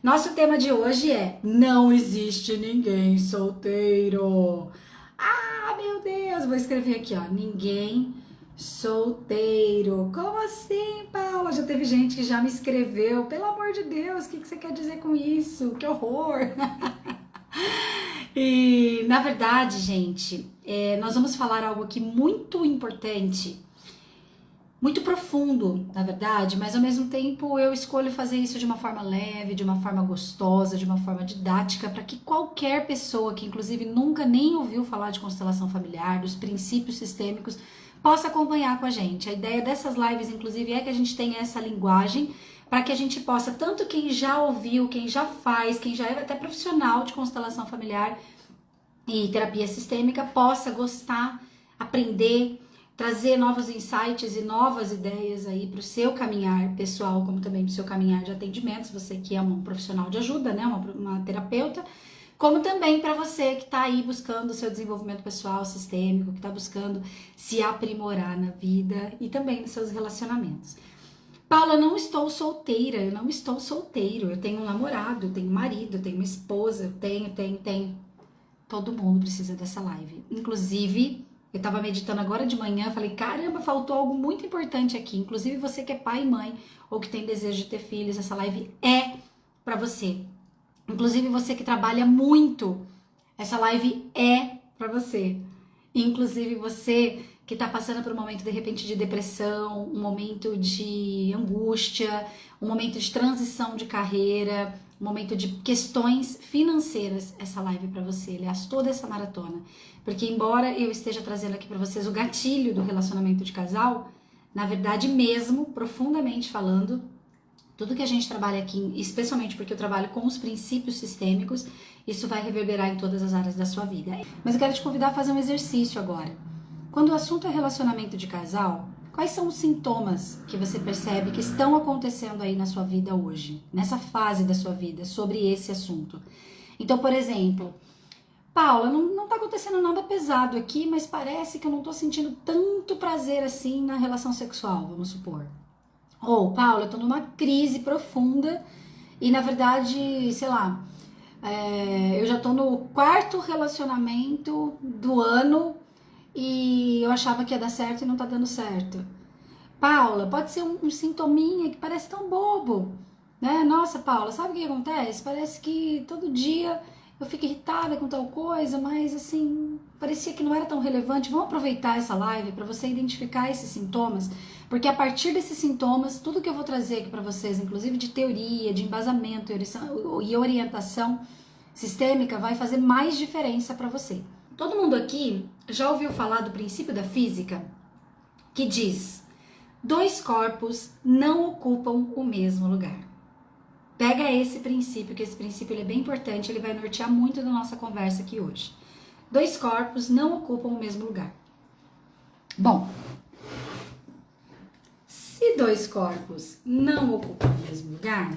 Nosso tema de hoje é: não existe ninguém solteiro. Ah, meu Deus, vou escrever aqui, ó, ninguém solteiro. Como assim, Paula? Já teve gente que já me escreveu. Pelo amor de Deus, o que você quer dizer com isso? Que horror! E, na verdade, gente, nós vamos falar algo aqui muito importante, muito profundo, na verdade, mas ao mesmo tempo eu escolho fazer isso de uma forma leve, de uma forma gostosa, de uma forma didática, para que qualquer pessoa que inclusive nunca nem ouviu falar de constelação familiar, dos princípios sistêmicos, possa acompanhar com a gente. A ideia dessas lives, inclusive, é que a gente tenha essa linguagem para que a gente possa, tanto quem já ouviu, quem já faz, quem já é até profissional de constelação familiar e terapia sistêmica, possa gostar, aprender, trazer novos insights e novas ideias aí para o seu caminhar pessoal, como também para o seu caminhar de atendimentos, você que é um profissional de ajuda, né, uma terapeuta, como também para você que está aí buscando o seu desenvolvimento pessoal sistêmico, que está buscando se aprimorar na vida e também nos seus relacionamentos. Paula, eu não estou solteira, eu não estou solteiro, eu tenho um namorado, eu tenho um marido, eu tenho uma esposa, eu tenho. Todo mundo precisa dessa live. Inclusive, eu tava meditando agora de manhã, falei, caramba, faltou algo muito importante aqui. Inclusive, você que é pai e mãe, ou que tem desejo de ter filhos, essa live é pra você. Inclusive, você que trabalha muito, essa live é pra você. Inclusive, você que tá passando por um momento, de repente, de depressão, um momento de angústia, um momento de transição de carreira, um momento de questões financeiras, essa live para você, aliás, toda essa maratona. Porque embora eu esteja trazendo aqui para vocês o gatilho do relacionamento de casal, na verdade mesmo, profundamente falando, tudo que a gente trabalha aqui, especialmente porque eu trabalho com os princípios sistêmicos, isso vai reverberar em todas as áreas da sua vida. Mas eu quero te convidar a fazer um exercício agora. Quando o assunto é relacionamento de casal, quais são os sintomas que você percebe que estão acontecendo aí na sua vida hoje, nessa fase da sua vida, sobre esse assunto? Então, por exemplo, Paula, não tá acontecendo nada pesado aqui, mas parece que eu não tô sentindo tanto prazer assim na relação sexual, vamos supor. Ou, Paula, eu tô numa crise profunda e na verdade, sei lá, eu já tô no quarto relacionamento do ano e eu achava que ia dar certo e não tá dando certo. Paula, pode ser um sintominha que parece tão bobo, né? Nossa, Paula, sabe o que acontece? Parece que todo dia eu fico irritada com tal coisa, mas assim, parecia que não era tão relevante. Vamos aproveitar essa live para você identificar esses sintomas, porque a partir desses sintomas, tudo que eu vou trazer aqui para vocês, inclusive de teoria, de embasamento e orientação sistêmica, vai fazer mais diferença para você. Todo mundo aqui já ouviu falar do princípio da física que diz: dois corpos não ocupam o mesmo lugar. Pega esse princípio, que esse princípio ele é bem importante, ele vai nortear muito da nossa conversa aqui hoje. Dois corpos não ocupam o mesmo lugar. Bom, se dois corpos não ocupam o mesmo lugar,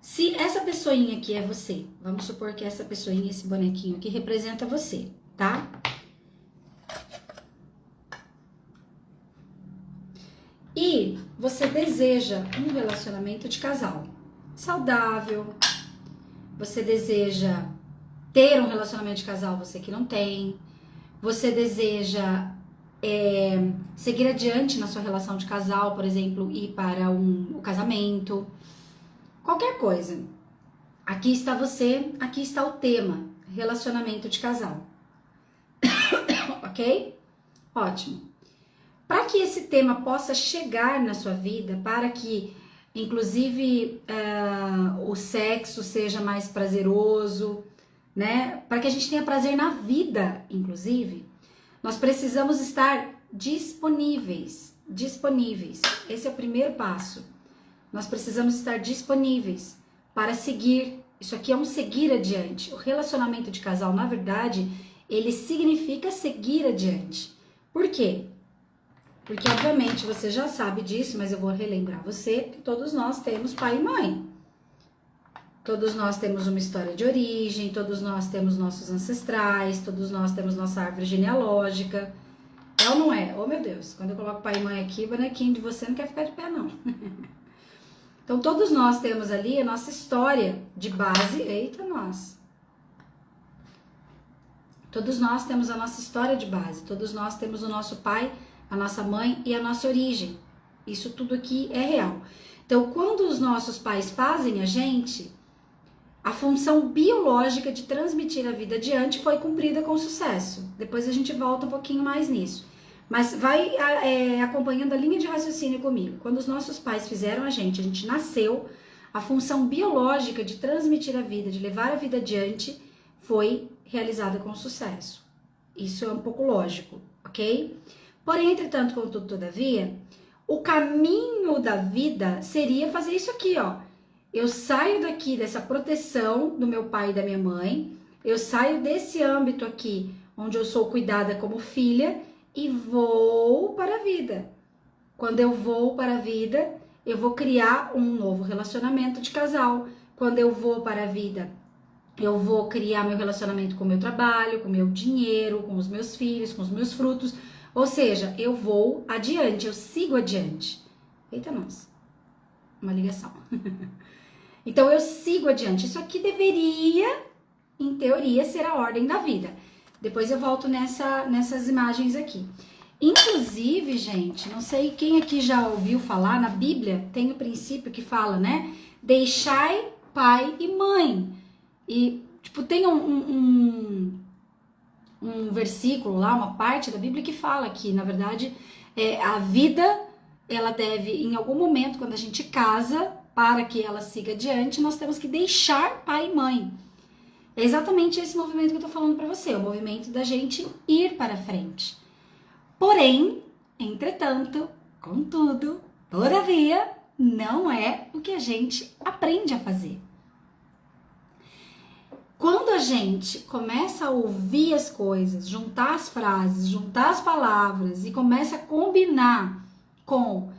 se essa pessoinha aqui é você, vamos supor que essa pessoinha, esse bonequinho aqui representa você, tá? E você deseja um relacionamento de casal saudável, você deseja ter um relacionamento de casal, você que não tem, você deseja seguir adiante na sua relação de casal, por exemplo, ir para o casamento, qualquer coisa. Aqui está você, aqui está o tema, relacionamento de casal. Ok? Ótimo. Para que esse tema possa chegar na sua vida, para que, inclusive, o sexo seja mais prazeroso, né? Para que a gente tenha prazer na vida, inclusive, nós precisamos estar disponíveis. Disponíveis. Esse é o primeiro passo. Nós precisamos estar disponíveis para seguir. Isso aqui é um seguir adiante. O relacionamento de casal, na verdade, ele significa seguir adiante. Por quê? Porque, obviamente, você já sabe disso, mas eu vou relembrar você que todos nós temos pai e mãe. Todos nós temos uma história de origem, todos nós temos nossos ancestrais, todos nós temos nossa árvore genealógica. É ou não é? Oh, meu Deus, quando eu coloco pai e mãe aqui, o bonequinho de você não quer ficar de pé, não. Então, todos nós temos ali a nossa história de base. Eita, nós! Todos nós temos a nossa história de base. Todos nós temos o nosso pai, a nossa mãe e a nossa origem. Isso tudo aqui é real. Então, quando os nossos pais fazem a gente, a função biológica de transmitir a vida adiante foi cumprida com sucesso. Depois a gente volta um pouquinho mais nisso. Mas vai acompanhando a linha de raciocínio comigo. Quando os nossos pais fizeram a gente nasceu, a função biológica de transmitir a vida, de levar a vida adiante, foi realizada com sucesso. Isso é um pouco lógico, ok? Porém, entretanto, contudo, todavia, o caminho da vida seria fazer isso aqui, ó. Eu saio daqui dessa proteção do meu pai e da minha mãe, eu saio desse âmbito aqui, onde eu sou cuidada como filha, e vou para a vida. Quando eu vou para a vida, eu vou criar um novo relacionamento de casal. Quando eu vou para a vida, eu vou criar meu relacionamento com o meu trabalho, com o meu dinheiro, com os meus filhos, com os meus frutos. Ou seja, eu vou adiante, eu sigo adiante. Eita, nossa, uma ligação. Então, eu sigo adiante. Isso aqui deveria, em teoria, ser a ordem da vida. Depois eu volto nessas imagens aqui. Inclusive, gente, não sei quem aqui já ouviu falar, na Bíblia tem o princípio que fala, né? Deixai pai e mãe. E, tipo, tem um versículo lá, uma parte da Bíblia que fala que, na verdade, a vida, ela deve, em algum momento, quando a gente casa, para que ela siga adiante, nós temos que deixar pai e mãe. É exatamente esse movimento que eu tô falando para você, o movimento da gente ir para frente. Porém, entretanto, contudo, todavia, não é o que a gente aprende a fazer. Quando a gente começa a ouvir as coisas, juntar as frases, juntar as palavras e começa a combinar com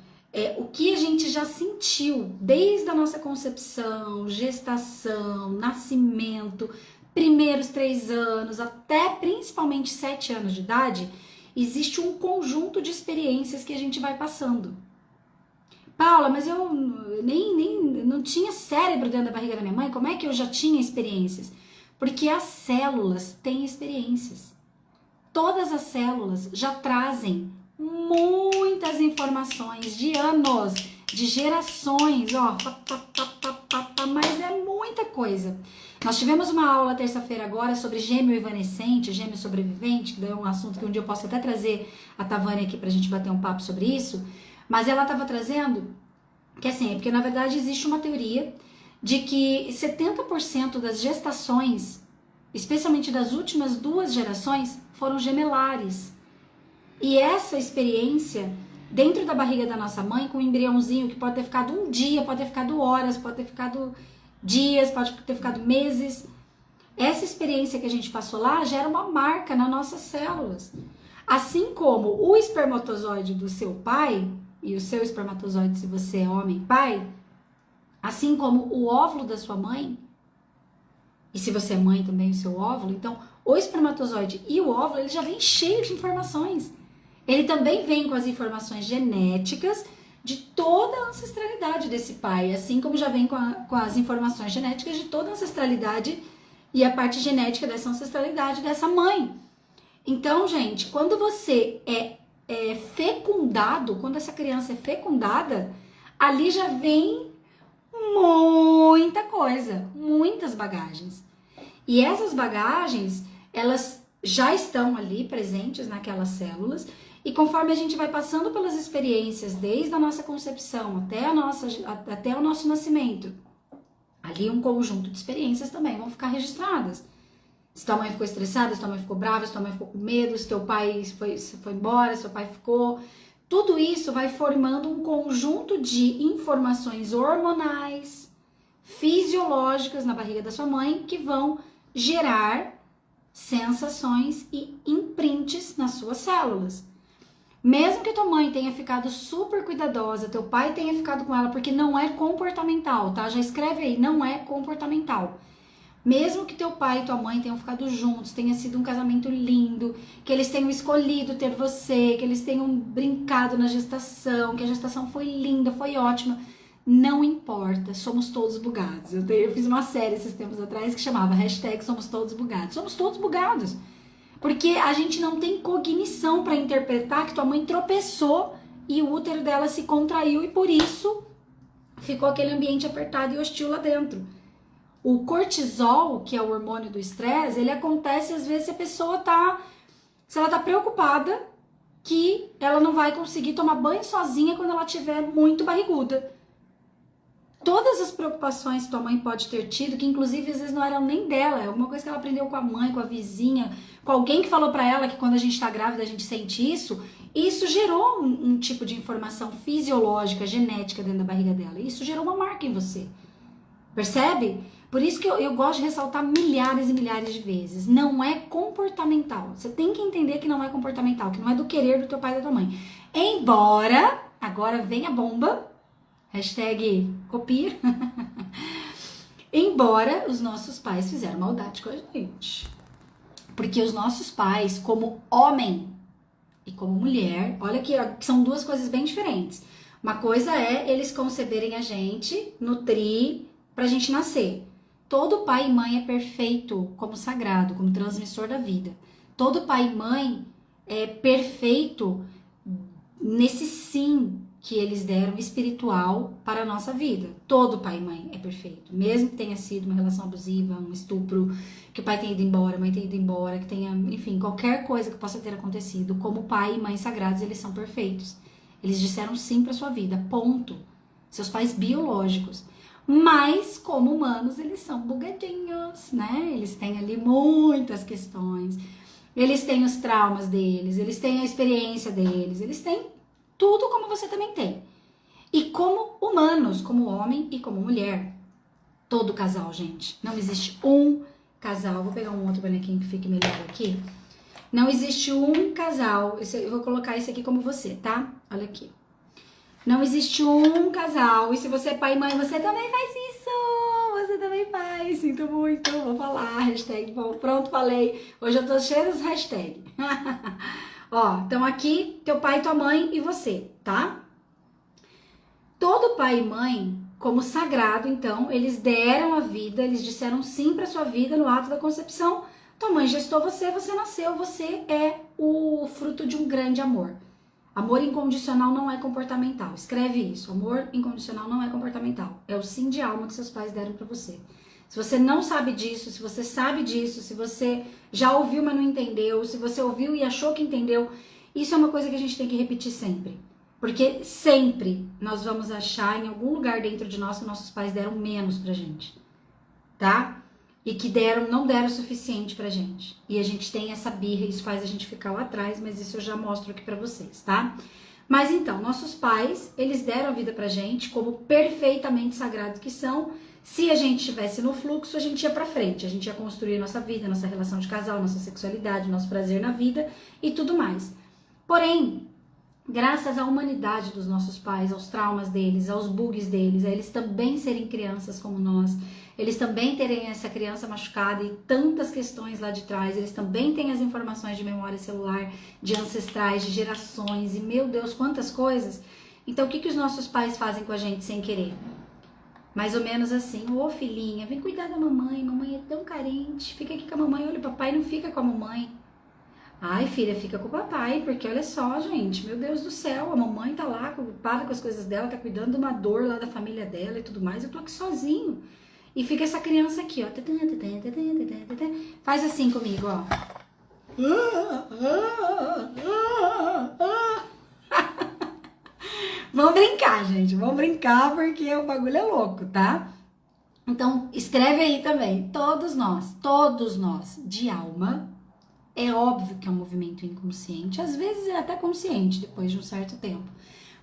o que a gente já sentiu desde a nossa concepção, gestação, nascimento, primeiros 3 anos, até principalmente 7 anos de idade, existe um conjunto de experiências que a gente vai passando. Paula, mas eu nem não tinha cérebro dentro da barriga da minha mãe, como é que eu já tinha experiências? Porque as células têm experiências. Todas as células já trazem muitas informações de anos, de gerações, ó, mas é muita coisa. Nós tivemos uma aula terça-feira agora sobre gêmeo evanescente, gêmeo sobrevivente, que é um assunto que um dia eu posso até trazer a Tavânia aqui pra gente bater um papo sobre isso, mas ela estava trazendo que assim, porque na verdade existe uma teoria de que 70% das gestações, especialmente das últimas 2 gerações, foram gemelares. E essa experiência, dentro da barriga da nossa mãe, com um embriãozinho que pode ter ficado um dia, pode ter ficado horas, pode ter ficado dias, pode ter ficado meses. Essa experiência que a gente passou lá gera uma marca nas nossas células. Assim como o espermatozoide do seu pai, e o seu espermatozoide, se você é homem, pai, assim como o óvulo da sua mãe, e se você é mãe também, o seu óvulo, então o espermatozoide e o óvulo, ele já vem cheio de informações. Ele também vem com as informações genéticas de toda a ancestralidade desse pai, assim como já vem com as informações genéticas de toda a ancestralidade e a parte genética dessa ancestralidade dessa mãe. Então, gente, quando você é fecundado, quando essa criança é fecundada, ali já vem muita coisa, muitas bagagens. E essas bagagens, elas já estão ali presentes naquelas células, e conforme a gente vai passando pelas experiências, desde a nossa concepção até o nosso nascimento, ali um conjunto de experiências também vão ficar registradas. Se tua mãe ficou estressada, se tua mãe ficou brava, se tua mãe ficou com medo, se teu pai foi embora, se teu pai ficou... Tudo isso vai formando um conjunto de informações hormonais, fisiológicas na barriga da sua mãe que vão gerar sensações e imprints nas suas células. Mesmo que tua mãe tenha ficado super cuidadosa, teu pai tenha ficado com ela, porque não é comportamental, tá? Já escreve aí, não é comportamental. Mesmo que teu pai e tua mãe tenham ficado juntos, tenha sido um casamento lindo, que eles tenham escolhido ter você, que eles tenham brincado na gestação, que a gestação foi linda, foi ótima. Não importa, somos todos bugados. Eu fiz uma série esses tempos atrás que chamava #Somos Todos Bugados. Somos todos bugados. Porque a gente não tem cognição para interpretar que tua mãe tropeçou e o útero dela se contraiu e por isso ficou aquele ambiente apertado e hostil lá dentro. O cortisol, que é o hormônio do estresse, ele acontece às vezes se a pessoa se ela tá preocupada que ela não vai conseguir tomar banho sozinha quando ela estiver muito barriguda. Todas as preocupações que tua mãe pode ter tido, que inclusive às vezes não eram nem dela, é alguma coisa que ela aprendeu com a mãe, com a vizinha, com alguém que falou pra ela que quando a gente tá grávida a gente sente isso, e isso gerou um tipo de informação fisiológica, genética dentro da barriga dela. E isso gerou uma marca em você. Percebe? Por isso que eu gosto de ressaltar milhares e milhares de vezes. Não é comportamental. Você tem que entender que não é comportamental, que não é do querer do teu pai e da tua mãe. Embora, agora vem a bomba, #copia. Embora os nossos pais fizeram maldade com a gente. Porque os nossos pais, como homem e como mulher, olha que são duas coisas bem diferentes. Uma coisa é eles conceberem a gente, nutrir, pra gente nascer. Todo pai e mãe é perfeito como sagrado, como transmissor da vida. Todo pai e mãe é perfeito nesse sim que eles deram espiritual para a nossa vida. Todo pai e mãe é perfeito. Mesmo que tenha sido uma relação abusiva, um estupro, que o pai tenha ido embora, a mãe tenha ido embora, que tenha, enfim, qualquer coisa que possa ter acontecido, como pai e mãe sagrados, eles são perfeitos. Eles disseram sim para sua vida, ponto. Seus pais biológicos. Mas, como humanos, eles são bugadinhos, né? Eles têm ali muitas questões. Eles têm os traumas deles, eles têm a experiência deles, eles têm tudo como você também tem. E como humanos, como homem e como mulher. Todo casal, gente. Não existe um casal. Vou pegar um outro bonequinho que fique melhor aqui. Não existe um casal. Eu vou colocar esse aqui como você, tá? Olha aqui. Não existe um casal. E se você é pai e mãe, você também faz isso. Você também faz. Sinto muito. Vou falar. Bom, pronto, falei. Hoje eu tô cheia das hashtags. Ó, então aqui, teu pai, tua mãe e você, tá? Todo pai e mãe, como sagrado, então, eles deram a vida, eles disseram sim pra sua vida no ato da concepção. Tua mãe gestou você, você nasceu, você é o fruto de um grande amor. Amor incondicional não é comportamental. Escreve isso. Amor incondicional não é comportamental. É o sim de alma que seus pais deram pra você. Se você não sabe disso, se você sabe disso, se você já ouviu, mas não entendeu, se você ouviu e achou que entendeu, isso é uma coisa que a gente tem que repetir sempre. Porque sempre nós vamos achar em algum lugar dentro de nós que nossos pais deram menos pra gente, tá? E que não deram o suficiente pra gente. E a gente tem essa birra, isso faz a gente ficar lá atrás, mas isso eu já mostro aqui pra vocês, tá? Mas então, nossos pais, eles deram a vida pra gente como perfeitamente sagrados que são. Se a gente estivesse no fluxo, a gente ia pra frente, a gente ia construir nossa vida, nossa relação de casal, nossa sexualidade, nosso prazer na vida e tudo mais. Porém, graças à humanidade dos nossos pais, aos traumas deles, aos bugs deles, a eles também serem crianças como nós, eles também terem essa criança machucada e tantas questões lá de trás, eles também têm as informações de memória celular, de ancestrais, de gerações e meu Deus, quantas coisas. Então, o que os nossos pais fazem com a gente sem querer? Mais ou menos assim, ô filhinha, vem cuidar da mamãe é tão carente, fica aqui com a mamãe, olha, o papai não fica com a mamãe. Ai, filha, fica com o papai, porque olha só, gente, meu Deus do céu, a mamãe tá lá, ocupada com as coisas dela, tá cuidando de uma dor lá da família dela e tudo mais, eu tô aqui sozinho. E fica essa criança aqui, ó, faz assim comigo, ó. Vamos brincar, gente. Vamos brincar porque o bagulho é louco, tá? Então, escreve aí também. Todos nós, de alma, é óbvio que é um movimento inconsciente. Às vezes é até consciente, depois de um certo tempo.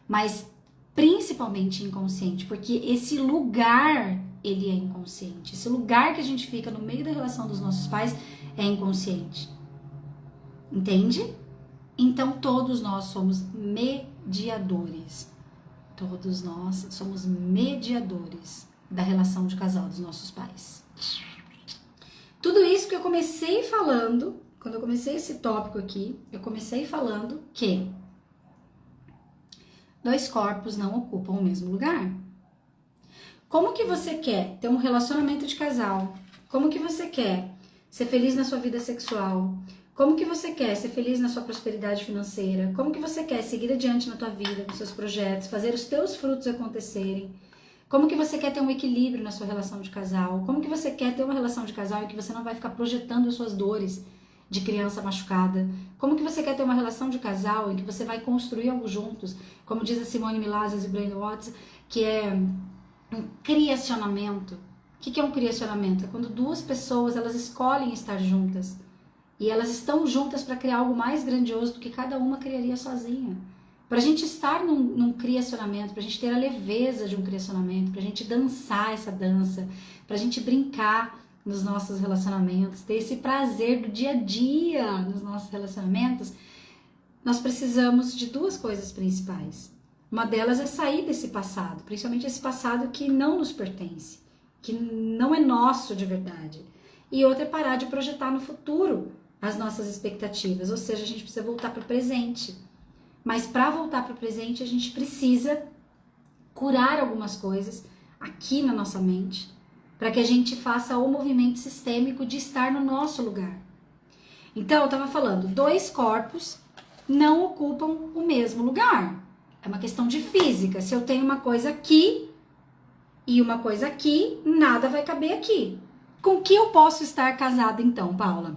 Mas, principalmente inconsciente, porque esse lugar, ele é inconsciente. Esse lugar que a gente fica no meio da relação dos nossos pais é inconsciente. Entende? Então, todos nós somos mediadores. Todos nós somos mediadores da relação de casal dos nossos pais. Tudo isso que eu comecei falando, quando eu comecei esse tópico aqui, eu comecei falando que dois corpos não ocupam o mesmo lugar. Como que você quer ter um relacionamento de casal? Como que você quer ser feliz na sua vida sexual? Como que você quer ser feliz na sua prosperidade financeira? Como que você quer seguir adiante na tua vida, nos seus projetos, fazer os teus frutos acontecerem? Como que você quer ter um equilíbrio na sua relação de casal? Como que você quer ter uma relação de casal em que você não vai ficar projetando as suas dores de criança machucada? Como que você quer ter uma relação de casal em que você vai construir algo juntos? Como diz a Simone Milasas e o Brandon Watts, que é um criacionamento. O que é um criacionamento? É quando duas pessoas elas escolhem estar juntas e elas estão juntas para criar algo mais grandioso do que cada uma criaria sozinha. Para a gente estar num criacionamento, para a gente ter a leveza de um criacionamento, para a gente dançar essa dança, para a gente brincar nos nossos relacionamentos, ter esse prazer do dia a dia nos nossos relacionamentos, nós precisamos de duas coisas principais. Uma delas é sair desse passado, principalmente esse passado que não nos pertence, que não é nosso de verdade. E outra é parar de projetar no futuro as nossas expectativas, ou seja, a gente precisa voltar para o presente. Mas para voltar para o presente, a gente precisa curar algumas coisas aqui na nossa mente, para que a gente faça o movimento sistêmico de estar no nosso lugar. Então, eu estava falando, dois corpos não ocupam o mesmo lugar. É uma questão de física. Se eu tenho uma coisa aqui e uma coisa aqui, nada vai caber aqui. Com que eu posso estar casada então, Paula?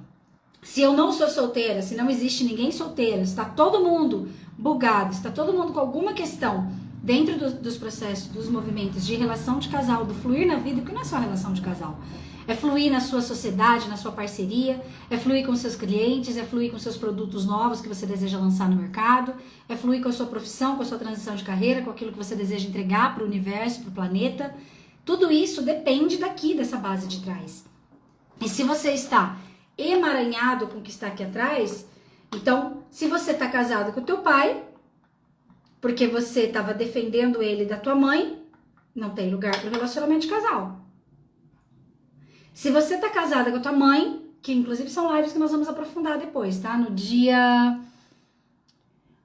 Se eu não sou solteira, se não existe ninguém solteiro, está todo mundo bugado, está todo mundo com alguma questão dentro dos processos, dos movimentos de relação de casal, do fluir na vida, porque não é só relação de casal. É fluir na sua sociedade, na sua parceria, é fluir com seus clientes, é fluir com seus produtos novos que você deseja lançar no mercado, é fluir com a sua profissão, com a sua transição de carreira, com aquilo que você deseja entregar para o universo, para o planeta. Tudo isso depende daqui, dessa base de trás. E se você está emaranhado com o que está aqui atrás, então, se você está casado com o teu pai, porque você estava defendendo ele da tua mãe, não tem lugar para o relacionamento de casal. Se você tá casada com a tua mãe, que inclusive são lives que nós vamos aprofundar depois, tá? No dia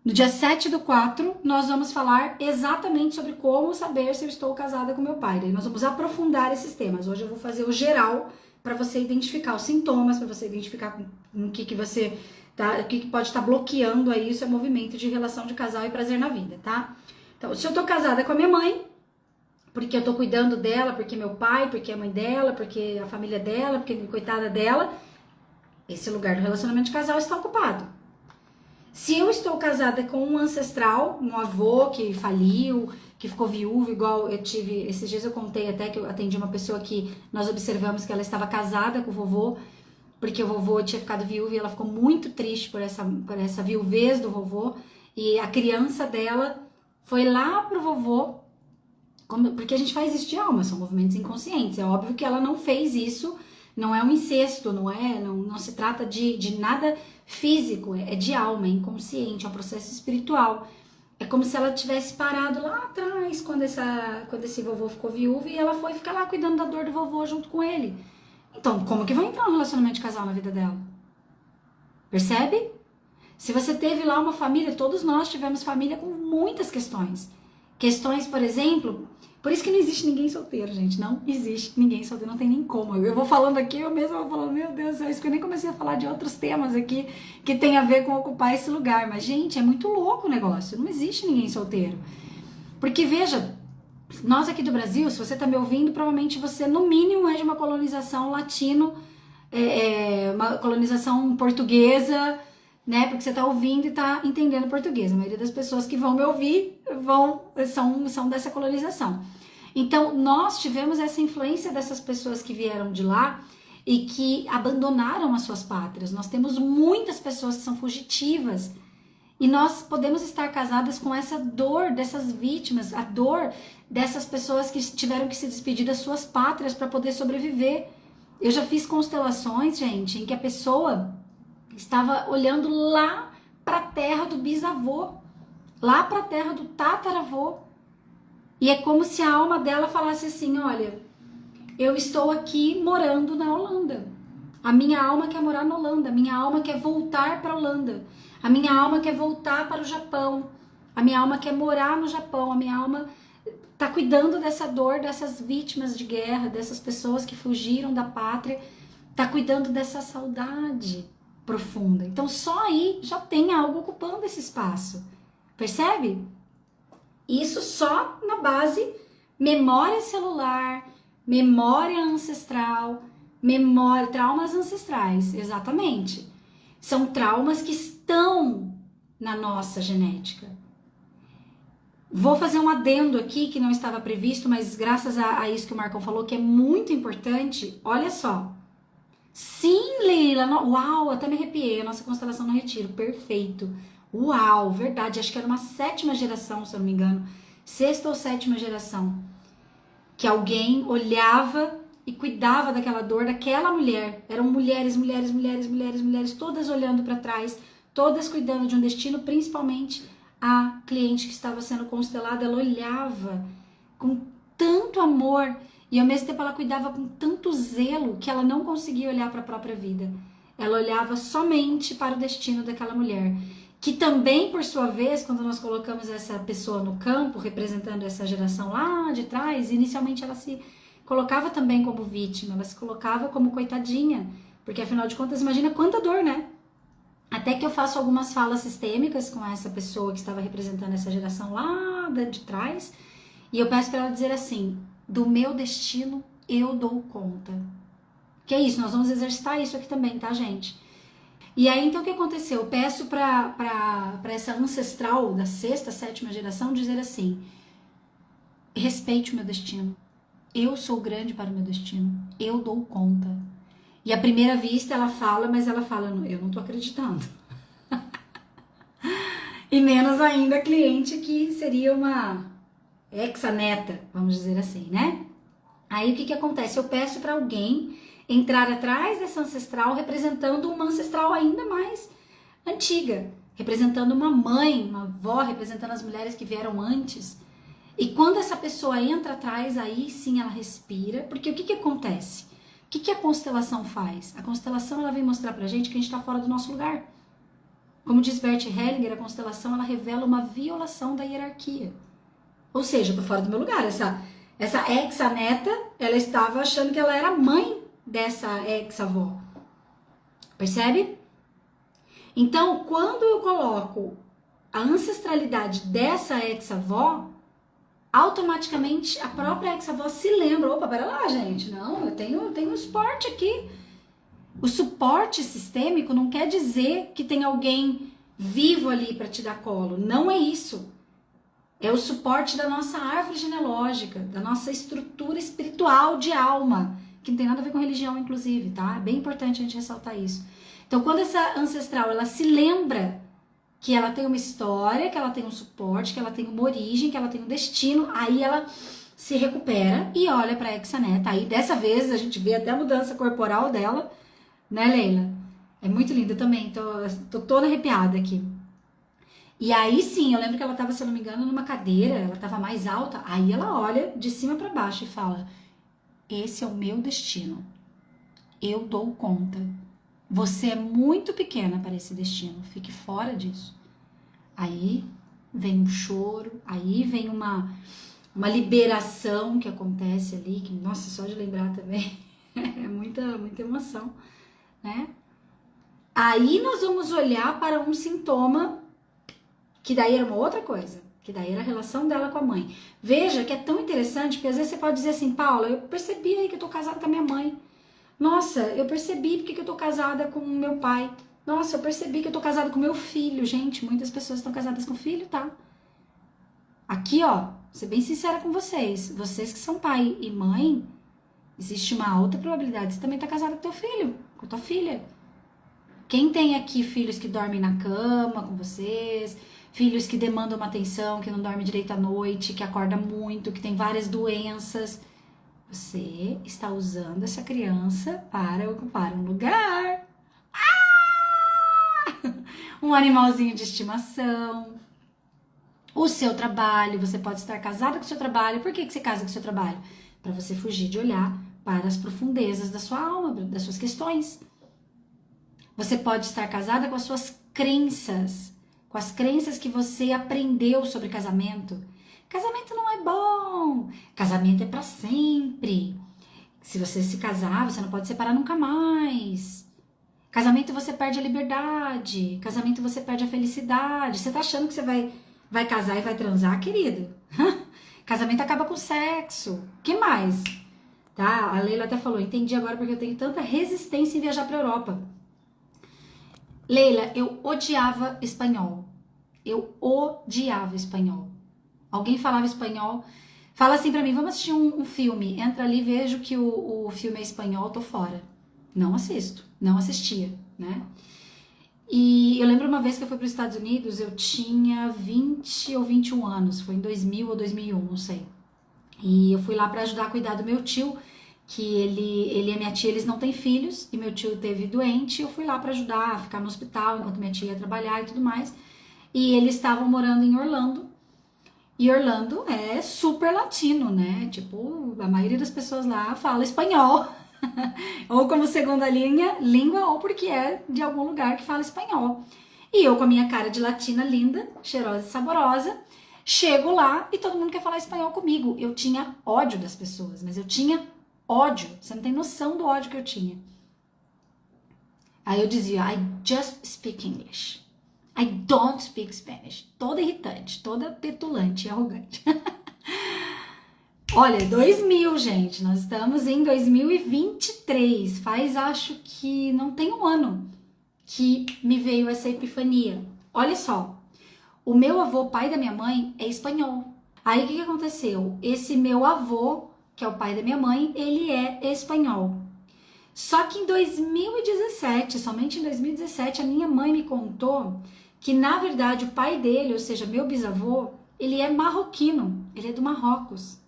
7/4, nós vamos falar exatamente sobre como saber se eu estou casada com meu pai. Daí nós vamos aprofundar esses temas. Hoje eu vou fazer o geral para você identificar os sintomas, para você identificar com o que você tá, o que pode estar bloqueando aí o seu movimento de relação de casal e prazer na vida, tá? Então, se eu tô casada com a minha mãe, porque eu tô cuidando dela, porque meu pai, porque a mãe dela, porque a família dela, porque coitada dela, esse lugar do relacionamento de casal está ocupado. Se eu estou casada com um ancestral, um avô que faliu, que ficou viúvo, igual eu tive, esses dias eu contei até que eu atendi uma pessoa que nós observamos que ela estava casada com o vovô, porque o vovô tinha ficado viúvo e ela ficou muito triste por essa viuvez do vovô, e a criança dela foi lá pro vovô, porque a gente faz isso de alma, são movimentos inconscientes. É óbvio que ela não fez isso, não é um incesto, não se trata de nada físico, é de alma, é inconsciente, é um processo espiritual. É como se ela tivesse parado lá atrás, quando esse vovô ficou viúvo, e ela foi ficar lá cuidando da dor do vovô junto com ele. Então, como que vai entrar um relacionamento de casal na vida dela? Percebe? Se você teve lá uma família, todos nós tivemos família com muitas questões. Questões, por exemplo, por isso que não existe ninguém solteiro, gente. Não existe ninguém solteiro, não tem nem como. Eu vou falando aqui, eu mesma vou falando, meu Deus do céu, isso que eu nem comecei a falar de outros temas aqui que tem a ver com ocupar esse lugar. Mas, gente, é muito louco o negócio. Não existe ninguém solteiro. Porque, veja, nós aqui do Brasil, se você tá me ouvindo, provavelmente você, no mínimo, é de uma colonização latino, uma colonização portuguesa, né? Porque você tá ouvindo e tá entendendo português. A maioria das pessoas que vão me ouvir são dessa colonização. Então, nós tivemos essa influência dessas pessoas que vieram de lá e que abandonaram as suas pátrias. Nós temos muitas pessoas que são fugitivas e nós podemos estar casadas com essa dor dessas vítimas, a dor dessas pessoas que tiveram que se despedir das suas pátrias para poder sobreviver. Eu já fiz constelações, gente, em que a pessoa estava olhando lá para a terra do bisavô, lá para a terra do tataravô. E é como se a alma dela falasse assim, olha, eu estou aqui morando na Holanda. A minha alma quer morar na Holanda, a minha alma quer voltar para a Holanda. A minha alma quer voltar para o Japão. A minha alma quer morar no Japão, a minha alma tá cuidando dessa dor, dessas vítimas de guerra, dessas pessoas que fugiram da pátria, tá cuidando dessa saudade profunda. Então só aí já tem algo ocupando esse espaço. Percebe? Isso só na base memória celular, memória ancestral, memória, traumas ancestrais, exatamente. São traumas que estão na nossa genética. Vou fazer um adendo aqui que não estava previsto, mas graças a isso que o Marcão falou, que é muito importante, olha só. Sim, Leila, uau, até me arrepiei, a nossa constelação no retiro, perfeito. Uau, verdade, acho que era uma 7ª geração, se eu não me engano, 6ª ou 7ª geração, que alguém olhava e cuidava daquela dor daquela mulher. Eram mulheres, todas olhando para trás, todas cuidando de um destino, principalmente a cliente que estava sendo constelada. Ela olhava com tanto amor e ao mesmo tempo ela cuidava com tanto zelo que ela não conseguia olhar para a própria vida. Ela olhava somente para o destino daquela mulher, que também, por sua vez, quando nós colocamos essa pessoa no campo, representando essa geração lá de trás, inicialmente ela se colocava também como vítima, ela se colocava como coitadinha, porque afinal de contas, imagina quanta dor, né? Até que eu faço algumas falas sistêmicas com essa pessoa que estava representando essa geração lá de trás, e eu peço para ela dizer assim: do meu destino eu dou conta. Que é isso, nós vamos exercitar isso aqui também, tá, gente? E aí, então, o que aconteceu? Eu peço para essa ancestral da 6ª, 7ª geração dizer assim: respeite o meu destino. Eu sou grande para o meu destino. Eu dou conta. E à primeira vista ela fala, mas ela fala: eu não tô acreditando. E menos ainda a cliente que seria uma ex-neta, vamos dizer assim, né? Aí o que acontece? Eu peço para alguém entrar atrás dessa ancestral, representando uma ancestral ainda mais antiga, representando uma mãe, uma avó, representando as mulheres que vieram antes. E quando essa pessoa entra atrás, aí sim ela respira, porque o que acontece? O que a constelação faz? A constelação ela vem mostrar pra gente que a gente está fora do nosso lugar. Como diz Bert Hellinger, a constelação ela revela uma violação da hierarquia. Ou seja, eu tô fora do meu lugar. Essa ex-neta, ela estava achando que ela era mãe dessa ex-avó. Percebe? Então, quando eu coloco a ancestralidade dessa ex-avó, automaticamente a própria ex-avó se lembra: opa, pera lá, gente, não, eu tenho um suporte aqui. O suporte sistêmico não quer dizer que tem alguém vivo ali para te dar colo. Não é isso. É o suporte da nossa árvore genealógica, da nossa estrutura espiritual de alma, que não tem nada a ver com religião, inclusive, tá? É bem importante a gente ressaltar isso. Então, quando essa ancestral, ela se lembra que ela tem uma história, que ela tem um suporte, que ela tem uma origem, que ela tem um destino, aí ela se recupera e olha para a ex-neta. Aí, dessa vez, a gente vê até a mudança corporal dela, né, Leila? É muito linda também, tô toda arrepiada aqui. E aí sim, eu lembro que ela tava, se eu não me engano, numa cadeira, ela tava mais alta, aí ela olha de cima para baixo e fala: esse é o meu destino, eu dou conta, você é muito pequena para esse destino, fique fora disso. Aí vem um choro, aí vem uma liberação que acontece ali, que, nossa, só de lembrar também, é muita emoção, né? Aí nós vamos olhar para um sintoma, que daí era uma outra coisa, que daí era a relação dela com a mãe. Veja que é tão interessante, porque às vezes você pode dizer assim: Paula, eu percebi aí que eu tô casada com a minha mãe. Nossa, eu percebi porque que eu tô casada com o meu pai. Nossa, eu percebi que eu tô casada com meu filho. Gente, muitas pessoas estão casadas com filho, tá? Aqui, ó, vou ser bem sincera com vocês. Vocês que são pai e mãe, existe uma alta probabilidade de você também tá casada com teu filho, com tua filha. Quem tem aqui filhos que dormem na cama com vocês, filhos que demandam uma atenção, que não dorme direito à noite, que acorda muito, que tem várias doenças, você está usando essa criança para ocupar um lugar. Um animalzinho de estimação. O seu trabalho, você pode estar casada com o seu trabalho. Por que você casa com o seu trabalho? Para você fugir de olhar para as profundezas da sua alma, das suas questões. Você pode estar casada com as suas crenças, com as crenças que você aprendeu sobre casamento, Casamento não é bom. Casamento é pra sempre. Se você se casar, você não pode separar nunca mais. Casamento você perde a liberdade. Casamento você perde a felicidade. Você tá achando que você vai casar e vai transar, querido? Casamento acaba com sexo. Que mais? Tá? A Leila até falou, entendi agora porque eu tenho tanta resistência em viajar pra Europa. Leila, eu odiava espanhol. Eu odiava espanhol. Alguém falava espanhol, fala assim pra mim, vamos assistir um filme. Entra ali, vejo que o filme é espanhol, tô fora. Não assisto, não assistia, né? E eu lembro uma vez que eu fui para os Estados Unidos, eu tinha 20 ou 21 anos, foi em 2000 ou 2001, não sei. E eu fui lá para ajudar a cuidar do meu tio, que ele e a minha tia, eles não têm filhos, e meu tio teve doente, e eu fui lá para ajudar a ficar no hospital, enquanto minha tia ia trabalhar e tudo mais. E eles estavam morando em Orlando, e Orlando é super latino, né? Tipo, a maioria das pessoas lá fala espanhol, ou como segunda língua, ou porque é de algum lugar que fala espanhol. E eu com a minha cara de latina linda, cheirosa e saborosa, chego lá e todo mundo quer falar espanhol comigo. Eu tinha ódio das pessoas, mas eu tinha ódio. Você não tem noção do ódio que eu tinha. Aí eu dizia, I just speak English. I don't speak Spanish. Toda irritante, toda petulante e arrogante. Olha, 2000, gente. Nós estamos em 2023. Faz, acho que não tem um ano que me veio essa epifania. Olha só. O meu avô, pai da minha mãe, é espanhol. Aí o que aconteceu? Esse meu avô, que é o pai da minha mãe, ele é espanhol. Só que em 2017, somente em 2017, a minha mãe me contou que, na verdade, o pai dele, ou seja, meu bisavô, ele é marroquino, ele é do Marrocos.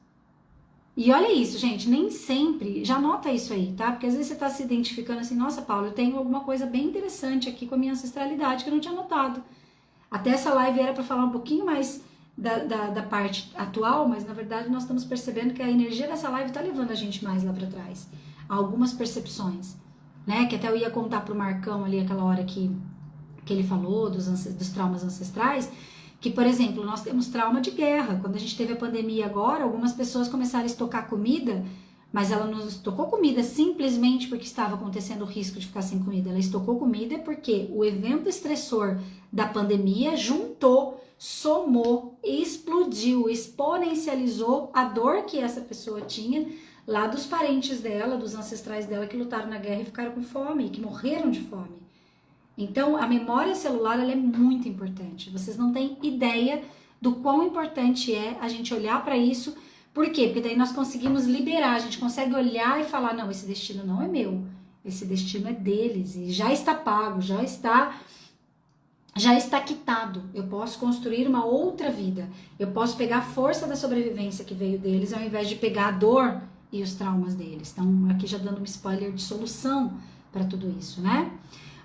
E olha isso, gente, nem sempre, já nota isso aí, tá? Porque às vezes você tá se identificando assim, nossa, Paulo, eu tenho alguma coisa bem interessante aqui com a minha ancestralidade que eu não tinha notado. Até essa live era para falar um pouquinho mais da parte atual, mas na verdade nós estamos percebendo que a energia dessa live tá levando a gente mais lá para trás. Algumas percepções, né? Que até eu ia contar pro Marcão ali aquela hora que ele falou dos traumas ancestrais, que, por exemplo, nós temos trauma de guerra. Quando a gente teve a pandemia agora, algumas pessoas começaram a estocar comida, mas ela não estocou comida simplesmente porque estava acontecendo o risco de ficar sem comida. Ela estocou comida porque o evento estressor da pandemia juntou, somou, explodiu, exponencializou a dor que essa pessoa tinha lá dos parentes dela, dos ancestrais dela que lutaram na guerra e ficaram com fome, que morreram de fome. Então, a memória celular ela é muito importante. Vocês não têm ideia do quão importante é a gente olhar para isso. Por quê? Porque daí nós conseguimos liberar, a gente consegue olhar e falar, não, esse destino não é meu, esse destino é deles, e já está pago, já está quitado. Eu posso construir uma outra vida. Eu posso pegar a força da sobrevivência que veio deles, ao invés de pegar a dor e os traumas deles. Então, aqui já dando um spoiler de solução para tudo isso, né?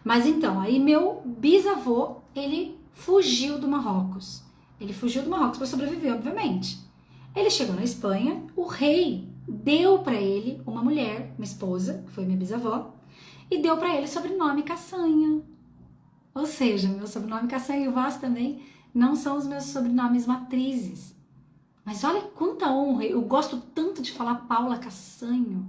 Mas então, aí meu bisavô, ele fugiu do Marrocos. Ele fugiu do Marrocos para sobreviver, obviamente. Ele chegou na Espanha, o rei deu para ele uma mulher, uma esposa, que foi minha bisavó, e deu para ele o sobrenome Caçanha. Ou seja, meu sobrenome Caçanha e o Vaz também não são os meus sobrenomes matrizes. Mas olha quanta honra, eu gosto tanto de falar Paula Caçanho.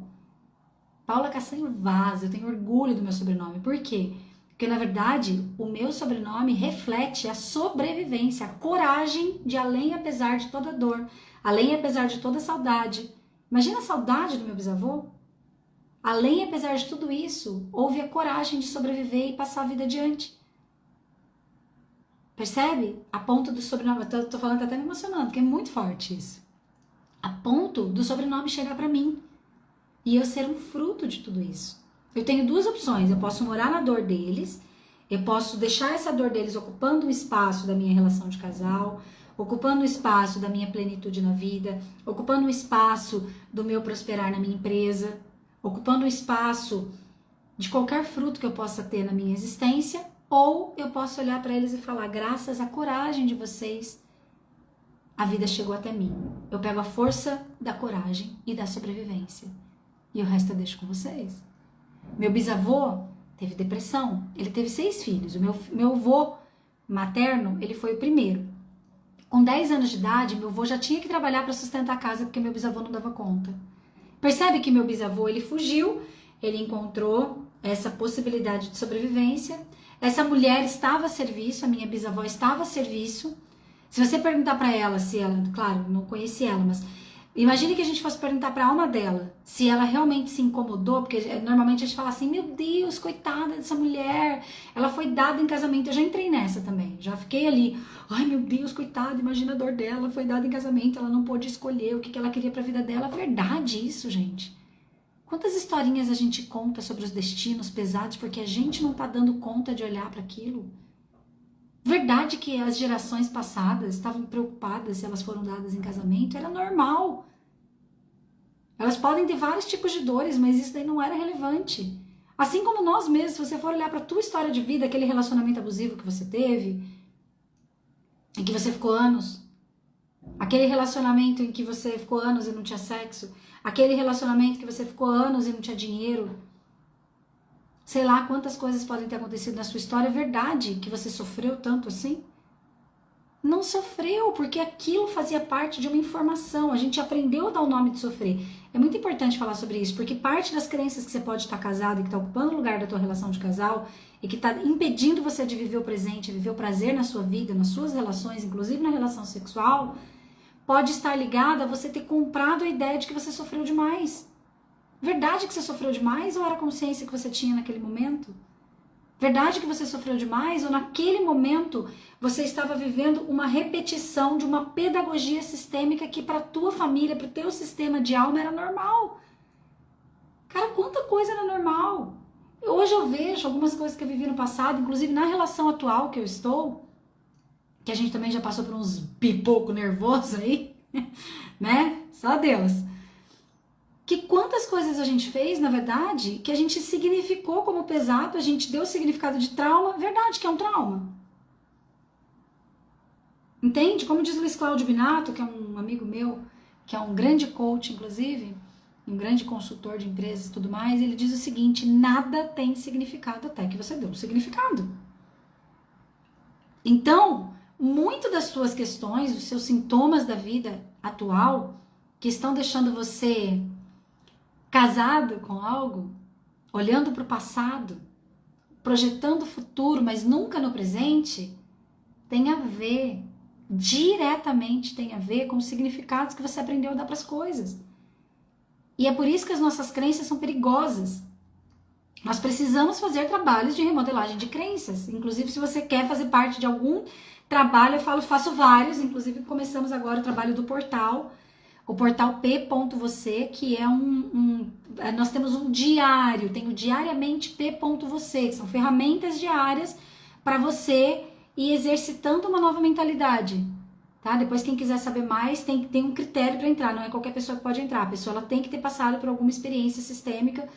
Paula Caçanho Vaz, eu tenho orgulho do meu sobrenome. Por quê? Porque, na verdade, o meu sobrenome reflete a sobrevivência, a coragem de além apesar de toda dor, além apesar de toda saudade. Imagina a saudade do meu bisavô? Além apesar de tudo isso, houve a coragem de sobreviver e passar a vida adiante. Percebe? A ponto do sobrenome, eu tô falando, tá até me emocionando, porque é muito forte isso. A ponto do sobrenome chegar pra mim. E eu ser um fruto de tudo isso. Eu tenho duas opções. Eu posso morar na dor deles, eu posso deixar essa dor deles ocupando um espaço da minha relação de casal, ocupando um espaço da minha plenitude na vida, ocupando um espaço do meu prosperar na minha empresa, ocupando um espaço de qualquer fruto que eu possa ter na minha existência, ou eu posso olhar para eles e falar, graças à coragem de vocês, a vida chegou até mim. Eu pego a força da coragem e da sobrevivência. E o resto eu deixo com vocês. Meu bisavô teve depressão. Ele teve 6 filhos. O meu avô materno, ele foi o primeiro. Com 10 anos de idade, meu avô já tinha que trabalhar para sustentar a casa porque meu bisavô não dava conta. Percebe que meu bisavô, ele fugiu, ele encontrou essa possibilidade de sobrevivência. Essa mulher estava a serviço, a minha bisavó estava a serviço. Se você perguntar para ela se ela, claro, não conheci ela, mas imagine que a gente fosse perguntar para a alma dela se ela realmente se incomodou, porque normalmente a gente fala assim, meu Deus, coitada dessa mulher, ela foi dada em casamento. Eu já entrei nessa também, já fiquei ali, ai meu Deus, coitada, imagina a dor dela, foi dada em casamento, ela não pôde escolher o que ela queria para a vida dela. Verdade isso, gente. Quantas historinhas a gente conta sobre os destinos pesados porque a gente não tá dando conta de olhar para aquilo? Verdade que as gerações passadas estavam preocupadas se elas foram dadas em casamento? Era normal. Elas podem ter vários tipos de dores, mas isso daí não era relevante. Assim como nós mesmos, se você for olhar para a tua história de vida, aquele relacionamento abusivo que você teve, em que você ficou anos, aquele relacionamento em que você ficou anos e não tinha sexo, aquele relacionamento que você ficou anos e não tinha dinheiro, sei lá quantas coisas podem ter acontecido na sua história. É verdade que você sofreu tanto assim? Não sofreu, porque aquilo fazia parte de uma informação. A gente aprendeu a dar o nome de sofrer. É muito importante falar sobre isso, porque parte das crenças que você pode estar casado e que está ocupando o lugar da tua relação de casal e que está impedindo você de viver o presente, viver o prazer na sua vida, nas suas relações, inclusive na relação sexual, pode estar ligada a você ter comprado a ideia de que você sofreu demais. Verdade que você sofreu demais ou era a consciência que você tinha naquele momento? Verdade que você sofreu demais ou naquele momento você estava vivendo uma repetição de uma pedagogia sistêmica que para a tua família, para o teu sistema de alma era normal? Cara, quanta coisa era normal. Hoje eu vejo algumas coisas que eu vivi no passado, inclusive na relação atual que eu estou, que a gente também já passou por uns pipoco nervoso aí, né? Só Deus. Que quantas coisas a gente fez, na verdade, que a gente significou como pesado, a gente deu o significado de trauma, verdade que é um trauma. Entende? Como diz Luiz Cláudio Binato, que é um amigo meu, que é um grande coach, inclusive, um grande consultor de empresas e tudo mais, ele diz o seguinte, nada tem significado até que você dê um significado. Então, muito das suas questões, os seus sintomas da vida atual, que estão deixando você casado com algo, olhando para o passado, projetando o futuro, mas nunca no presente, tem a ver, diretamente tem a ver com os significados que você aprendeu a dar para as coisas. E é por isso que as nossas crenças são perigosas. Nós precisamos fazer trabalhos de remodelagem de crenças. Inclusive, se você quer fazer parte de algum trabalho, eu faço vários. Inclusive, começamos agora o trabalho do portal. O portal P.Você, que é nós temos um diário, tem o diariamente P.Você, que são ferramentas diárias para você ir exercitando uma nova mentalidade, tá? Depois quem quiser saber mais, tem um critério para entrar, não é qualquer pessoa que pode entrar, a pessoa ela tem que ter passado por alguma experiência sistêmica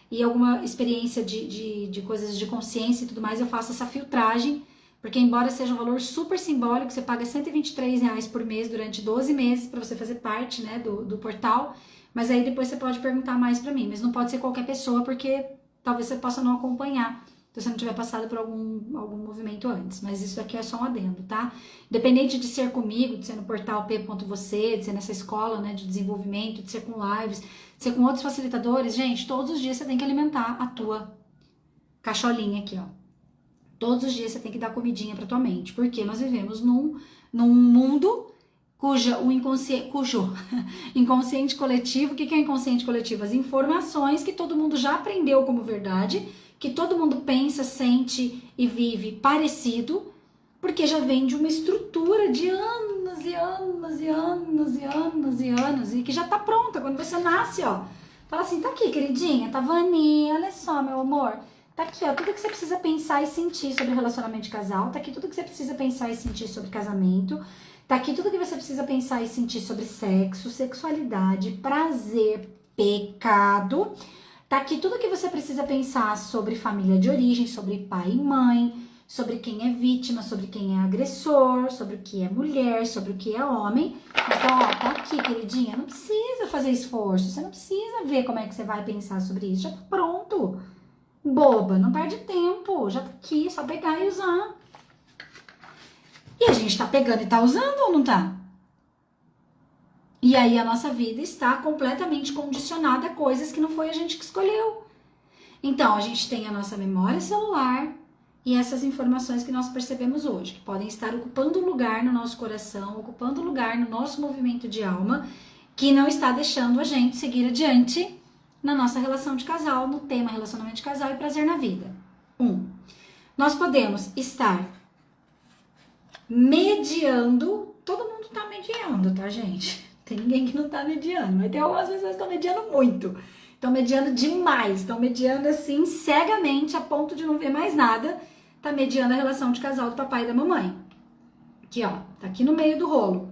e alguma experiência de coisas de consciência e tudo mais. Eu faço essa filtragem, porque embora seja um valor super simbólico, você paga R$123 por mês durante 12 meses para você fazer parte, né, do portal, mas aí depois você pode perguntar mais para mim, mas não pode ser qualquer pessoa, porque talvez você possa não acompanhar, se você não tiver passado por algum movimento antes, mas isso aqui é só um adendo, tá? Independente de ser comigo, de ser no portal P.Você, de ser nessa escola, né, de desenvolvimento, de ser com lives, de ser com outros facilitadores, gente, todos os dias você tem que alimentar a tua cacholinha aqui, ó. Todos os dias você tem que dar comidinha pra tua mente, porque nós vivemos num mundo cujo inconsciente coletivo, o que é inconsciente coletivo? As informações que todo mundo já aprendeu como verdade, que todo mundo pensa, sente e vive parecido, porque já vem de uma estrutura de anos e anos e anos e anos e anos, e que já tá pronta. Quando você nasce, ó, fala assim, tá aqui, queridinha, tá Vani, olha só, meu amor. Tá aqui, ó, tudo que você precisa pensar e sentir sobre relacionamento de casal. Tá aqui tudo que você precisa pensar e sentir sobre casamento. Tá aqui tudo que você precisa pensar e sentir sobre sexo, sexualidade, prazer, pecado. Tá aqui tudo que você precisa pensar sobre família de origem, sobre pai e mãe, sobre quem é vítima, sobre quem é agressor, sobre o que é mulher, sobre o que é homem. Então, ó, tá aqui, queridinha, não precisa fazer esforço, você não precisa ver como é que você vai pensar sobre isso, já tá pronto. Boba, não perde tempo, já tá aqui, é só pegar e usar. E a gente tá pegando e tá usando ou não tá? E aí a nossa vida está completamente condicionada a coisas que não foi a gente que escolheu. Então, a gente tem a nossa memória celular e essas informações que nós percebemos hoje, que podem estar ocupando lugar no nosso coração, ocupando lugar no nosso movimento de alma, que não está deixando a gente seguir adiante na nossa relação de casal, no tema relacionamento de casal e prazer na vida. Nós podemos estar mediando, todo mundo tá mediando, tá, gente? Tem ninguém que não tá mediando, mas tem algumas pessoas que estão mediando muito. Estão mediando demais, estão mediando assim cegamente a ponto de não ver mais nada. Tá mediando a relação de casal do papai e da mamãe. Aqui, ó, tá aqui no meio do rolo.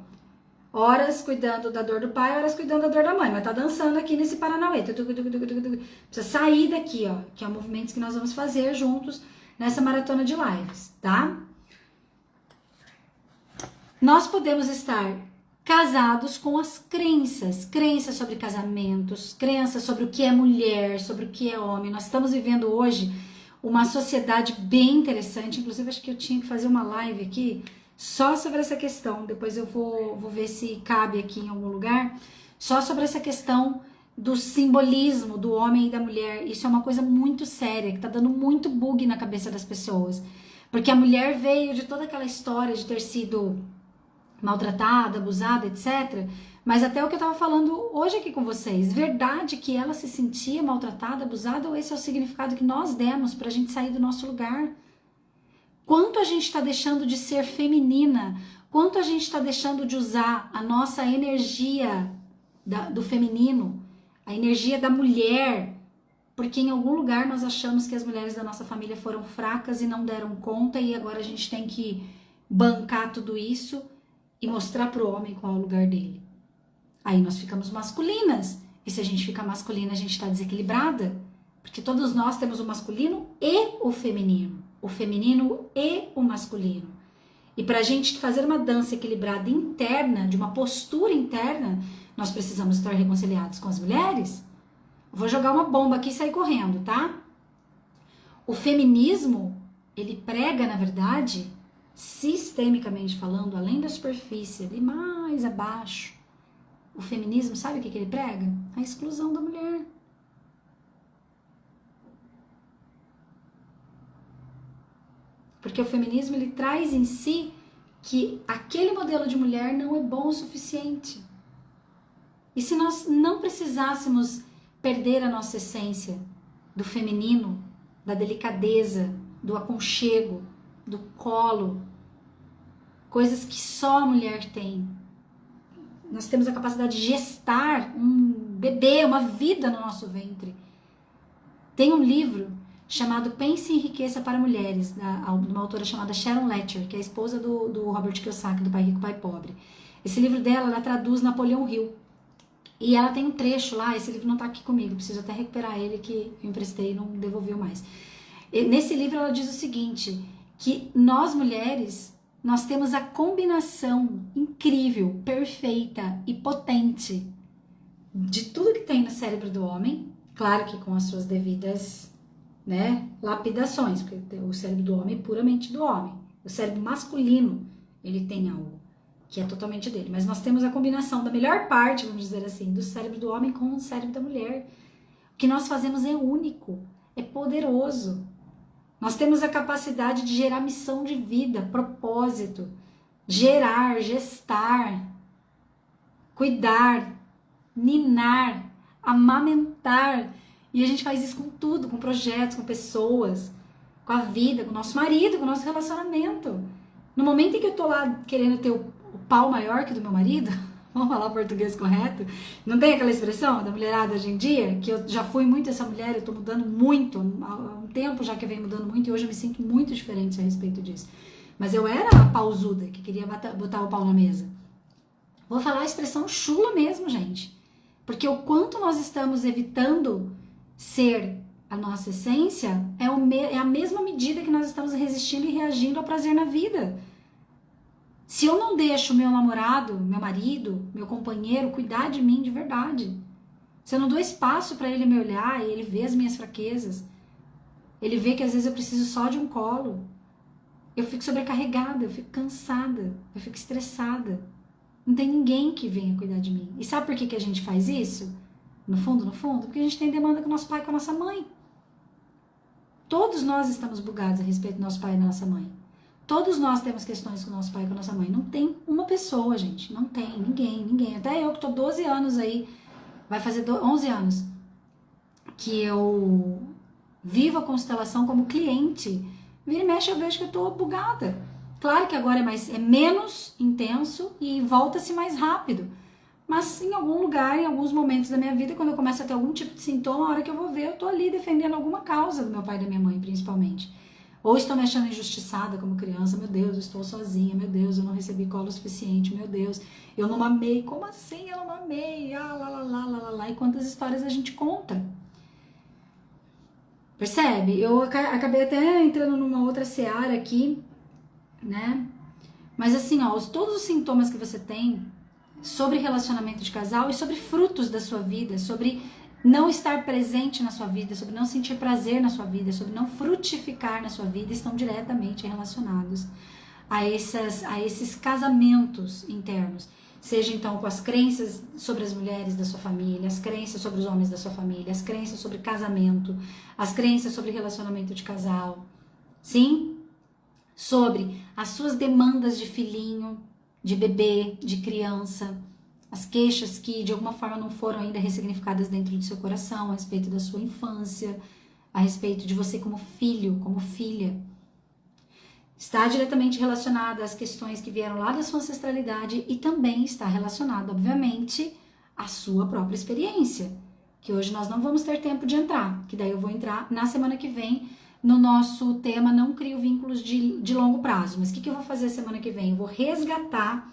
Horas cuidando da dor do pai, horas cuidando da dor da mãe, mas tá dançando aqui nesse Paranauê. Precisa sair daqui, ó, que é o movimento que nós vamos fazer juntos nessa maratona de lives, tá? Nós podemos estar casados com as crenças sobre casamentos, crenças sobre o que é mulher, sobre o que é homem. Nós estamos vivendo hoje uma sociedade bem interessante, inclusive acho que eu tinha que fazer uma live aqui só sobre essa questão, depois eu vou ver se cabe aqui em algum lugar, só sobre essa questão do simbolismo do homem e da mulher. Isso é uma coisa muito séria, que tá dando muito bug na cabeça das pessoas, porque a mulher veio de toda aquela história de ter sido maltratada, abusada, etc. Mas até o que eu tava falando hoje aqui com vocês, verdade que ela se sentia maltratada, abusada, ou esse é o significado que nós demos pra gente sair do nosso lugar? Quanto a gente está deixando de ser feminina? Quanto a gente está deixando de usar a nossa energia do feminino, a energia da mulher, porque em algum lugar nós achamos que as mulheres da nossa família foram fracas e não deram conta e agora a gente tem que bancar tudo isso e mostrar pro homem qual é o lugar dele. Aí nós ficamos masculinas. E se a gente fica masculina, a gente está desequilibrada. Porque todos nós temos o masculino e o feminino. O feminino e o masculino. E para a gente fazer uma dança equilibrada interna, de uma postura interna, nós precisamos estar reconciliados com as mulheres. Vou jogar uma bomba aqui e sair correndo, tá? O feminismo, ele prega, na verdade, sistemicamente falando, além da superfície, ali mais abaixo, o feminismo, sabe o que ele prega? A exclusão da mulher. Porque o feminismo, ele traz em si que aquele modelo de mulher não é bom o suficiente. E se nós não precisássemos perder a nossa essência do feminino, da delicadeza, do aconchego, do colo, coisas que só a mulher tem. Nós temos a capacidade de gestar um bebê, uma vida no nosso ventre. Tem um livro chamado Pense em Riqueza para Mulheres, de uma autora chamada Sharon Lechter, que é a esposa do Robert Kiyosaki, do Pai Rico, Pai Pobre. Esse livro dela, ela traduz Napoleão Hill. E ela tem um trecho lá, esse livro não tá aqui comigo, preciso até recuperar ele, que eu emprestei e não devolveu mais. E nesse livro ela diz o seguinte, que nós mulheres, nós temos a combinação incrível, perfeita e potente de tudo que tem no cérebro do homem, claro que com as suas devidas, né, lapidações, porque o cérebro do homem é puramente do homem. O cérebro masculino, ele tem algo que é totalmente dele, mas nós temos a combinação da melhor parte, vamos dizer assim, do cérebro do homem com o cérebro da mulher. O que nós fazemos é único, é poderoso. Nós temos a capacidade de gerar missão de vida, propósito, gerar, gestar, cuidar, ninar, amamentar. E a gente faz isso com tudo, com projetos, com pessoas, com a vida, com o nosso marido, com o nosso relacionamento. No momento em que eu tô lá querendo ter o pau maior que o do meu marido, vamos falar o português correto, não tem aquela expressão da mulherada hoje em dia, que eu já fui muito essa mulher, eu tô mudando muito, há um tempo já que eu venho mudando muito e hoje eu me sinto muito diferente a respeito disso. Mas eu era a pausuda, que queria botar o pau na mesa. Vou falar a expressão chula mesmo, gente. Porque o quanto nós estamos evitando ser a nossa essência é a mesma medida que nós estamos resistindo e reagindo ao prazer na vida. Se eu não deixo meu namorado, meu marido, meu companheiro cuidar de mim de verdade, se eu não dou espaço para ele me olhar e ele ver as minhas fraquezas, ele vê que às vezes eu preciso só de um colo, eu fico sobrecarregada, eu fico cansada, eu fico estressada. Não tem ninguém que venha cuidar de mim. E sabe por que a gente faz isso? No fundo, porque a gente tem demanda com o nosso pai e com a nossa mãe. Todos nós estamos bugados a respeito do nosso pai e da nossa mãe. Todos nós temos questões com o nosso pai e com a nossa mãe. Não tem uma pessoa, gente. Não tem ninguém. Até eu que tô 12 anos aí, vai fazer 11 anos, que eu vivo a constelação como cliente. Vira e mexe, eu vejo que eu tô bugada. Claro que agora é menos intenso e volta-se mais rápido. Mas em algum lugar, em alguns momentos da minha vida, quando eu começo a ter algum tipo de sintoma, a hora que eu vou ver, eu tô ali defendendo alguma causa do meu pai e da minha mãe, principalmente. Ou estou me achando injustiçada como criança, meu Deus, eu estou sozinha, meu Deus, eu não recebi colo suficiente, meu Deus, eu não mamei, como assim eu não mamei? Ah, lá, e quantas histórias a gente conta? Percebe? Eu acabei até entrando numa outra seara aqui, né? Mas assim, ó, todos os sintomas que você tem sobre relacionamento de casal e sobre frutos da sua vida, sobre não estar presente na sua vida, sobre não sentir prazer na sua vida, sobre não frutificar na sua vida, estão diretamente relacionados a esses casamentos internos. Seja então com as crenças sobre as mulheres da sua família, as crenças sobre os homens da sua família, as crenças sobre casamento, as crenças sobre relacionamento de casal. Sim? Sobre as suas demandas de filhinho, de bebê, de criança, as queixas que de alguma forma não foram ainda ressignificadas dentro do seu coração, a respeito da sua infância, a respeito de você como filho, como filha. Está diretamente relacionada às questões que vieram lá da sua ancestralidade e também está relacionado, obviamente, à sua própria experiência, que hoje nós não vamos ter tempo de entrar, que daí eu vou entrar na semana que vem no nosso tema Não Crio Vínculos de Longo Prazo. Mas o que eu vou fazer semana que vem? Eu vou resgatar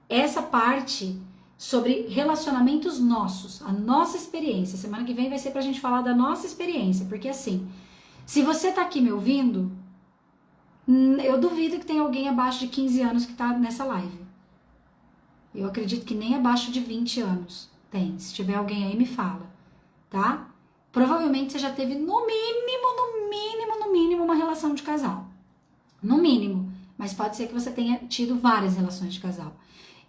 essa parte sobre relacionamentos nossos, a nossa experiência. Semana que vem vai ser pra gente falar da nossa experiência, porque assim, se você tá aqui me ouvindo, eu duvido que tenha alguém abaixo de 15 anos que tá nessa live. Eu acredito que nem abaixo de 20 anos tem. Se tiver alguém aí, me fala, tá? Provavelmente você já teve no mínimo uma relação de casal. No mínimo. Mas pode ser que você tenha tido várias relações de casal.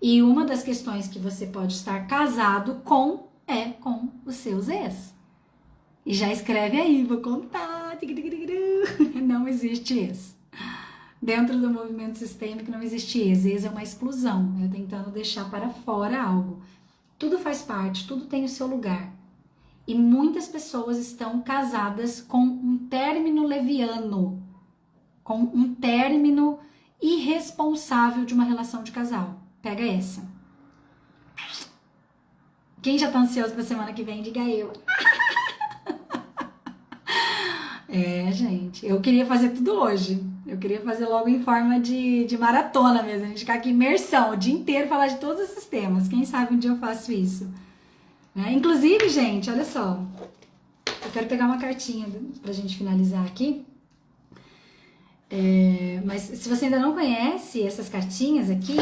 E uma das questões que você pode estar casado com é com os seus ex. E já escreve aí, vou contar. Não existe ex. Dentro do movimento sistêmico não existe ex. Ex é uma exclusão. Eu tentando deixar para fora algo. Tudo faz parte, tudo tem o seu lugar. E muitas pessoas estão casadas com um término leviano, com um término irresponsável de uma relação de casal. Pega essa. Quem já tá ansioso pra semana que vem, diga eu. Gente, eu queria fazer tudo hoje. Eu queria fazer logo em forma de maratona mesmo. A gente ficar aqui imersão o dia inteiro, falar de todos esses temas. Quem sabe um dia eu faço isso. Inclusive, gente, olha só. Eu quero pegar uma cartinha pra gente finalizar aqui. Mas se você ainda não conhece essas cartinhas aqui,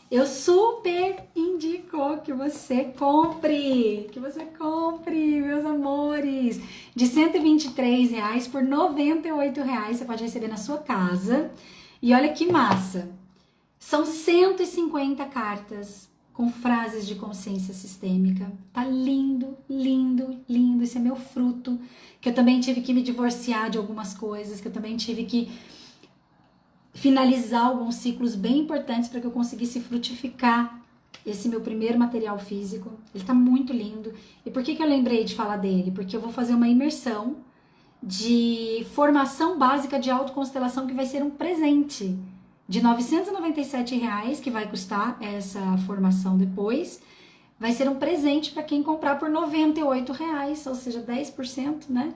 eu super indico que você compre, meus amores. De R$123 por R$98 você pode receber na sua casa. E olha que massa, são 150 cartas com frases de consciência sistêmica. Tá lindo, lindo, lindo. Esse é meu fruto, que eu também tive que me divorciar de algumas coisas, que eu também tive que finalizar alguns ciclos bem importantes para que eu conseguisse frutificar esse meu primeiro material físico. Ele tá muito lindo. E por que eu lembrei de falar dele? Porque eu vou fazer uma imersão de formação básica de autoconstelação que vai ser um presente de R$997, que vai custar essa formação depois. Vai ser um presente para quem comprar por R$98, ou seja, 10%, né?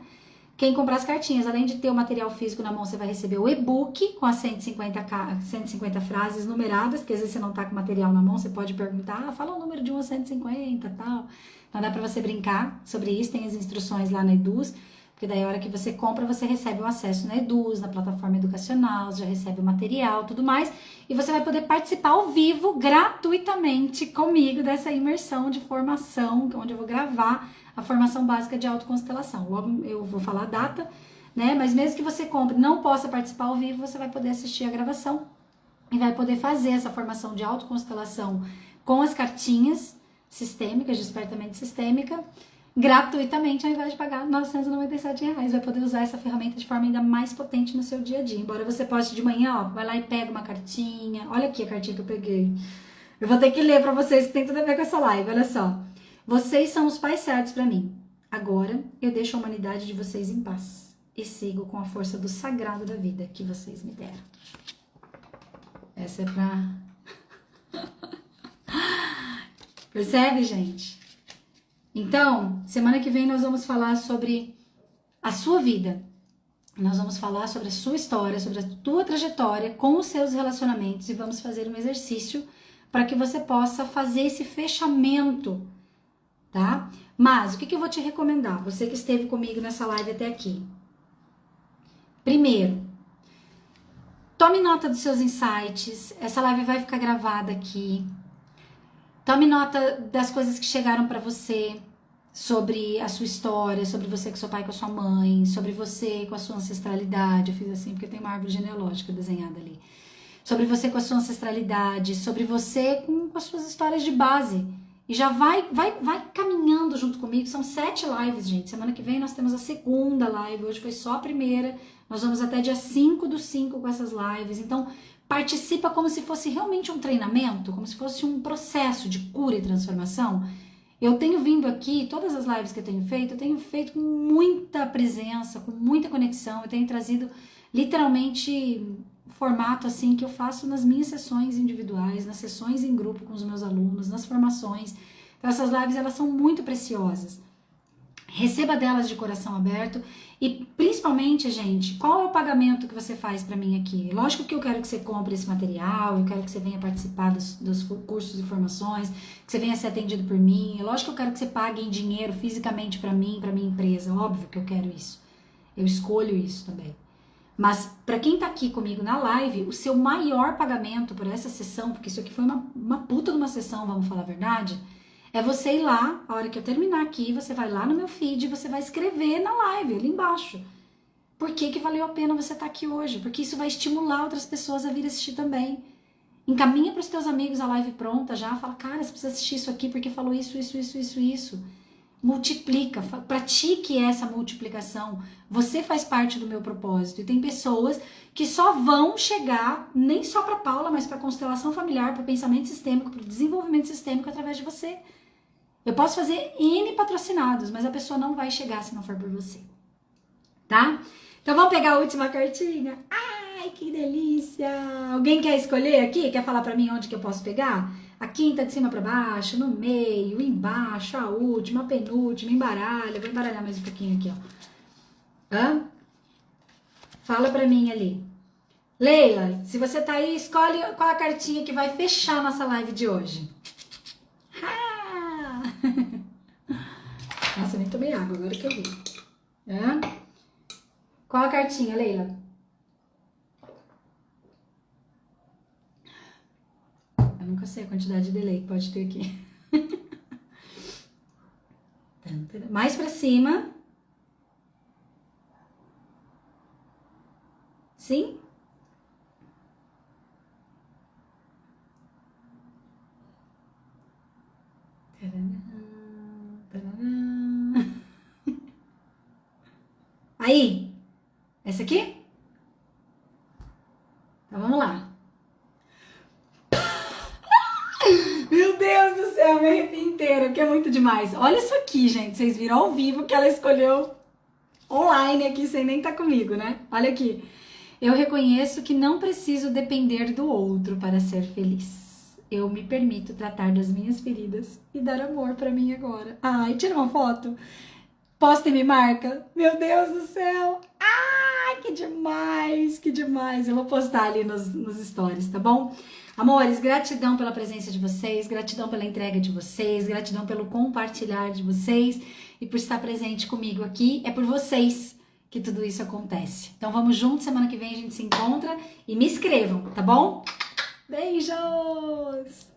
Quem comprar as cartinhas, além de ter o material físico na mão, você vai receber o e-book com as 150 frases numeradas, porque às vezes você não tá com o material na mão, você pode perguntar, fala o número de 1 a 150 e tal. Então dá pra você brincar sobre isso, tem as instruções lá na Eduz, porque daí a hora que você compra, você recebe o acesso na Eduz, na plataforma educacional, já recebe o material, tudo mais, e você vai poder participar ao vivo, gratuitamente, comigo, dessa imersão de formação, onde eu vou gravar a formação básica de autoconstelação. Logo eu vou falar a data, né? Mas mesmo que você compre, não possa participar ao vivo, você vai poder assistir a gravação e vai poder fazer essa formação de autoconstelação com as cartinhas sistêmicas, despertamento sistêmica, gratuitamente, ao invés de pagar R$ 997. Vai poder usar essa ferramenta de forma ainda mais potente no seu dia a dia. Embora você possa de manhã, ó, vai lá e pega uma cartinha. Olha aqui a cartinha que eu peguei. Eu vou ter que ler pra vocês, que tem tudo a ver com essa live, olha só. Vocês são os pais certos pra mim. Agora, eu deixo a humanidade de vocês em paz e sigo com a força do sagrado da vida que vocês me deram. Essa é pra... Percebe, gente? Então, semana que vem nós vamos falar sobre a sua vida. Nós vamos falar sobre a sua história, sobre a tua trajetória com os seus relacionamentos e vamos fazer um exercício para que você possa fazer esse fechamento, tá? Mas, o que eu vou te recomendar? Você que esteve comigo nessa live até aqui. Primeiro, tome nota dos seus insights. Essa live vai ficar gravada aqui. Tome nota das coisas que chegaram para você sobre a sua história, sobre você com seu pai, com a sua mãe, sobre você com a sua ancestralidade. Eu fiz assim porque tem uma árvore genealógica desenhada ali. Sobre você com a sua ancestralidade, sobre você com as suas histórias de base. E já vai caminhando junto comigo. São 7 lives, gente. Semana que vem nós temos a segunda live. Hoje foi só a primeira. Nós vamos até dia 5/5 com essas lives. Então, participa como se fosse realmente um treinamento, como se fosse um processo de cura e transformação. Eu tenho vindo aqui, todas as lives que eu tenho feito com muita presença, com muita conexão. Eu tenho trazido literalmente formato assim que eu faço nas minhas sessões individuais, nas sessões em grupo com os meus alunos, nas formações. Então essas lives, elas são muito preciosas. Receba delas de coração aberto e principalmente, gente, qual é o pagamento que você faz para mim aqui? Lógico que eu quero que você compre esse material, eu quero que você venha participar dos cursos e formações, que você venha ser atendido por mim. Lógico que eu quero que você pague em dinheiro fisicamente para mim, para minha empresa. Óbvio que eu quero isso. Eu escolho isso também. Mas para quem tá aqui comigo na live, o seu maior pagamento por essa sessão, porque isso aqui foi uma puta de uma sessão, vamos falar a verdade, é você ir lá, a hora que eu terminar aqui, você vai lá no meu feed e você vai escrever na live, ali embaixo. Por que valeu a pena você estar aqui hoje? Porque isso vai estimular outras pessoas a vir assistir também. Encaminha para os teus amigos a live pronta já, fala, cara, você precisa assistir isso aqui porque falou isso. Multiplica, pratique essa multiplicação. Você faz parte do meu propósito. E tem pessoas que só vão chegar, nem só para Paula, mas para constelação familiar, para pensamento sistêmico, para desenvolvimento sistêmico através de você. Eu posso fazer N patrocinados, mas a pessoa não vai chegar se não for por você. Tá? Então vamos pegar a última cartinha? Ai, que delícia! Alguém quer escolher aqui? Quer falar para mim onde que eu posso pegar? A quinta de cima para baixo, no meio, embaixo, a última, a penúltima, embaralha. Vou embaralhar mais um pouquinho aqui, ó. Hã? Fala pra mim ali. Leila, se você tá aí, escolhe qual a cartinha que vai fechar a nossa live de hoje. Ah! Nossa, eu nem tomei água, agora que eu vi. Hã? Qual a cartinha, Leila? Eu nunca sei a quantidade de delay que pode ter aqui. Mais pra cima. Sim? Aí? Essa aqui? Então vamos lá. Meu Deus do céu, me arrepio inteira, que é muito demais. Olha isso aqui, gente. Vocês viram ao vivo que ela escolheu online aqui, sem nem estar comigo, né? Olha aqui. Eu reconheço que não preciso depender do outro para ser feliz. Eu me permito tratar das minhas feridas e dar amor pra mim agora. Ai, tira uma foto. Posta e me marca. Meu Deus do céu. Ai, que demais, que demais. Eu vou postar ali nos stories, tá bom? Amores, gratidão pela presença de vocês, gratidão pela entrega de vocês, gratidão pelo compartilhar de vocês e por estar presente comigo aqui. É por vocês que tudo isso acontece. Então vamos juntos, semana que vem a gente se encontra e me escrevam, tá bom? Beijos!